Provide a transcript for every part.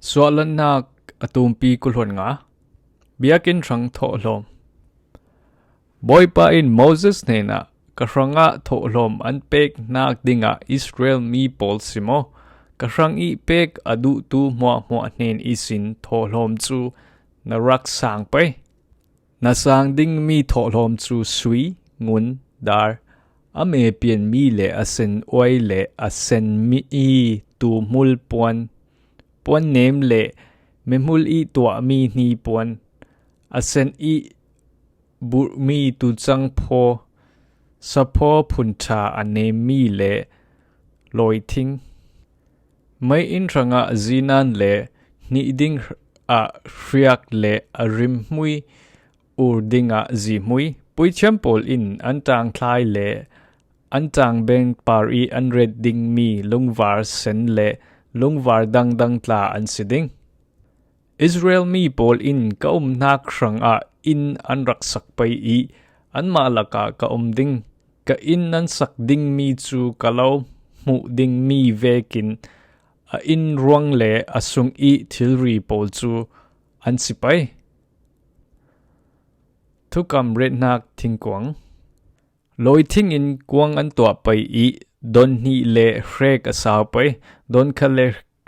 Suahlannak atumpi kulhon nga biakin rang tho hlom boy pa in Moses ne na karanga tho hlom an pek nak dinga Israel mi pol simo karang I pek adu tu mo nen isin tho hlom chu na rak sang pe na sang ding mi tho hlom chu sui ngun dar ame pian mi le asen oi le asen mi I tu mul puan nem le memul I tua mi ni puan asen I bur mi tu chang pho sa pho phun cha ane mi le loi thing mai in ranga zinan le ni ding a riak le arim mui ur dinga zi mui pui champol in antang thlai le antang beng par I an red ding mi lungwar sen le lungwar dang tla an siding Israel mi pol in nak rang a in an rak sak pai I an malaka ka ding ka in an sak ding mi chu kalau mu ding mi vekin a in ruang le asung I thilri pol chu an sipai thukam red nak thingkwang loi thing in kwang an tua pai I don ni le hrek asaw pai don khale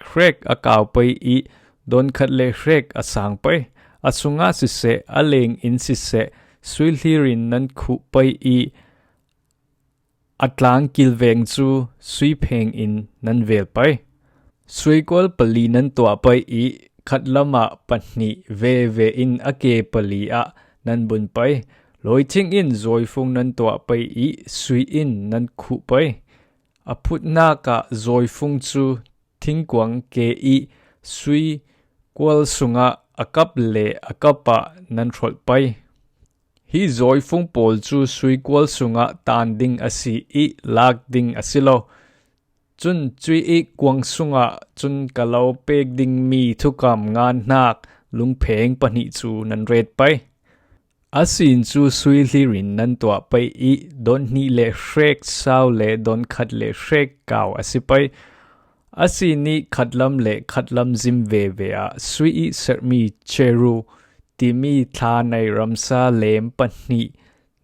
hrek akaw pai I don khatle hrek asang pai asunga si se aleng in si se suilhirin nan khu pai I atlang kilveng chu sui pheng in nan vel pai suikol pali nan tua pai I khatlama panni ve in ake pali a nan bun pai loi thing in zoifung nan tua pai I sui in nan khu pai aput na ka zoifung chu thingkwang ke I sui kwal sunga akap le akapa nan throl pai hi zoifung pol chu sui kwal sunga tan ding asi I lak ding asilo chun chui I kwang sunga chun kalau pek ding mi thukam ngan nak lungpheng pani chu nan red pai asin chu sui hlirin nan tua pai I don ni le shrek saw le don khat le shrek kaw asipai asini khatlam le khatlam zim ve a sui I sermi cheru timi thla nai ramsa lem panni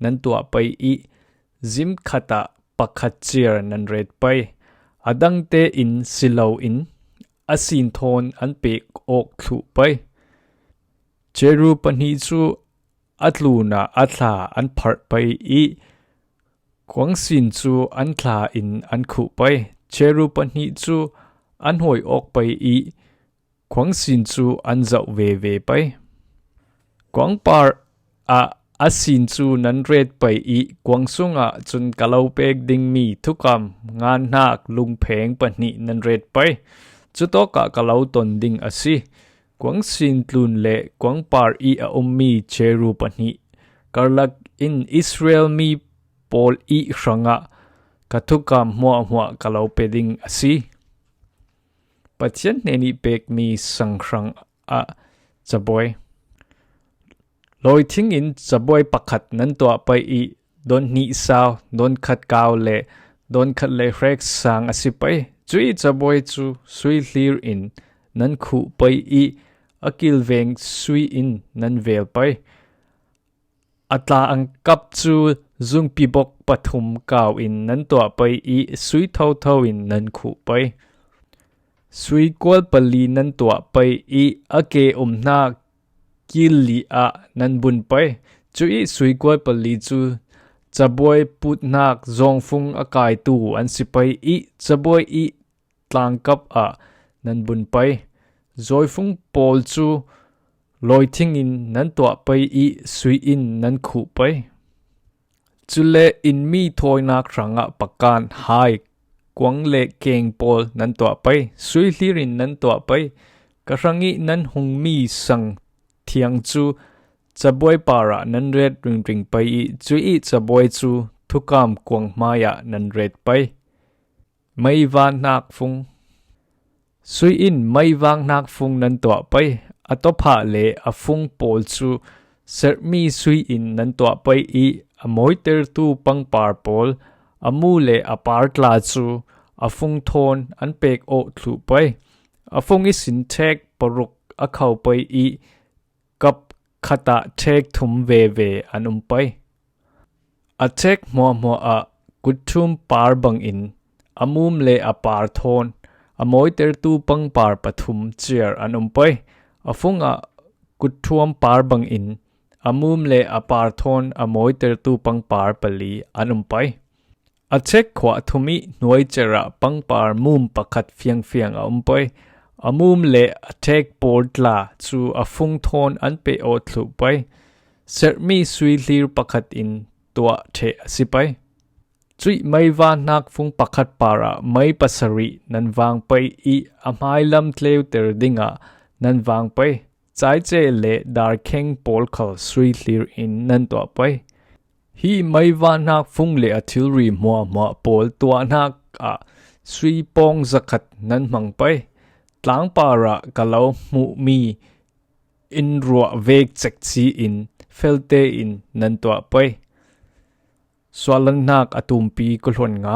nan tua pai I zim khata pakhat chiar nan red pai adang te in silo in asin thon an pek ok thu pai cheru panni chu atluna atla an phar pai I kwang sin chu an thla in an khu pai cheru panni chu an hoi ok pai I kwang sin chu an zau ve pai kwang par a asin chu nan red pai I kwang sunga chun kalau pek ding mi thukam ngan nak lungpheng pani nan red pai chutoka kalau ton ding asi kwang sin tlun le kwang par I a mi cheru pani karlak in Israel mi pol I ranga kathukam hua kalau peding asi pathian neni pek mi sangrang a chaboy loi thing in chaboy pakhat nan tua pai I don ni saw don khat kaw le don khat le hrek sang asipai chui chaboy chu sui hlir in nan khu pai I akil veng sui in nan vel pai atla ang kap chu zung pibok pathum kaw in nan tua pai I sui tho in nan khu pai sui kwal pali nan tua pai I ake na kili a nan bun pai chui sui kwal pali chu chaboy put nak zong fung akai tu an sipai I chaboy I tlang kap a nan bun pai zoi fung pol chu loi thing in nan tua pai I sui in nan khu pai chule in mi thoi nak ranga pakan hai kwang le keng pol nan tua pai sui hlirin nan tua pai karangi nan hung mi sang thiang chu chaboy para nan red ring pai I chui I chaboy chu thukam kwang maya nan red pai mai van nak fung sui in mai wang nak fung nan tua pai atopha le afung pol chu sermi sui in nan tua pai I amoiter tu pang par pol amu le apar tla chu afung thon an pek o thlu pai Afong isin thek poruk akhau pai I kap khata thek thum ve an pai. A thek mo a kuthum par bang in amum le a par thon amoi ter tu pang par pathum chiar an pai. Afong a kuthum par bang in amum le a par thon amoi ter tu pang par pali an pai. A thek khwa thumi nuai chera pang par mum pakhat fiang a pai. Amum le a thek portla chu a fung thon an pe o thlu pai. Sermi sui lir pakhat in tua the asipai. Chui mai va nak fung pakhat para mai pasari nan wang pai I amai lam tleu ter dinga nan wang pai. Chai che le dar kheng pol khal sui lir in nan tua pai. Hi mai va nak fung le a thilri mo pol tua nak a sui pong zakat nan mang pai. Tlang para kalau mu mi in ruwa vek chek chi in felte in nan tua pai. Suahlannak atumpi kulhon nga.